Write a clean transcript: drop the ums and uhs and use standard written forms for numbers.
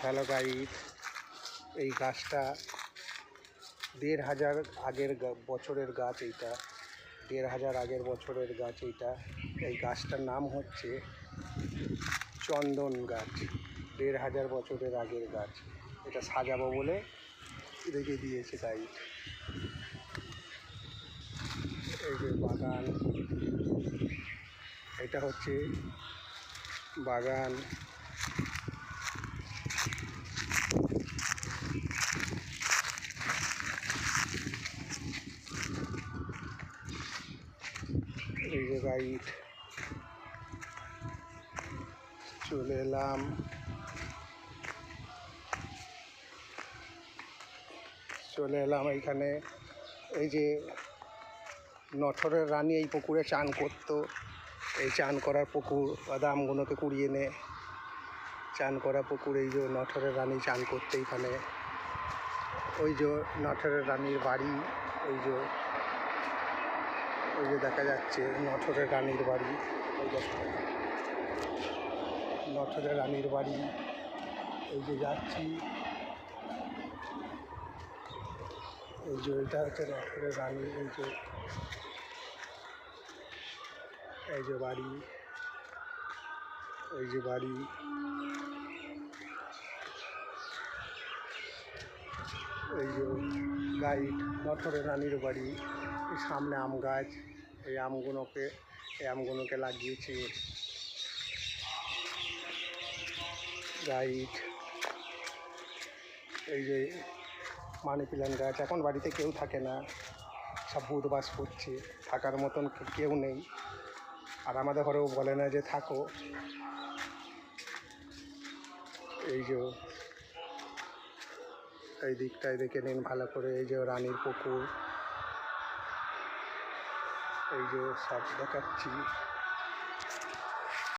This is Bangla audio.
হ্যালো গাইস, এই গাছটা ১,৫০০ আগের বছরের গাছ। এইটা ১,৫০০ আগের বছরের গাছ। এই গাছটার নাম হচ্ছে চন্দন গাছ। ১,৫০০ বছরের আগের গাছ। এটা সাজাবো বলে রেখে দিয়েছে তাই। এই যে বাগান, এটা হচ্ছে বাগান। এই যে গাইড চলে এলাম। এইখানে। এই যে নঠরের রানী এই পুকুরে চান করতো। এই চান করার পুকুর, বাদামগুলোকে কুড়িয়ে নে চান করা পুকুর। এই যে নঠরের রানী চান করতে এইখানে। ওই যে নঠরের রানীর বাড়ি, ওই যে দেখা যাচ্ছে নঠরের রানীর বাড়ি। ওই নঠরের রানীর বাড়ি। এই যে যাচ্ছি, এই যে এটা হচ্ছে নঠরের রানী। এই যে বাড়ি, এই যে বাড়ি। এই যে গাইড নঠরের রানীর বাড়ি। সামনে আম গাছ। এই আমগুলোকে লাগিয়েছে গাইড। এই যে মানি প্ল্যান্ট গাছ। এখন বাড়িতে কেউ থাকে না, সব ভূত বাস করছে, থাকার মতন কেউ নেই। আর আমাদের ঘরেও বলে না যে থাকো। এই যে এই দিকটায় দেখে নিন ভালো করে। এই যে রানীর পুকুর, এই যে সব দেখাচ্ছি।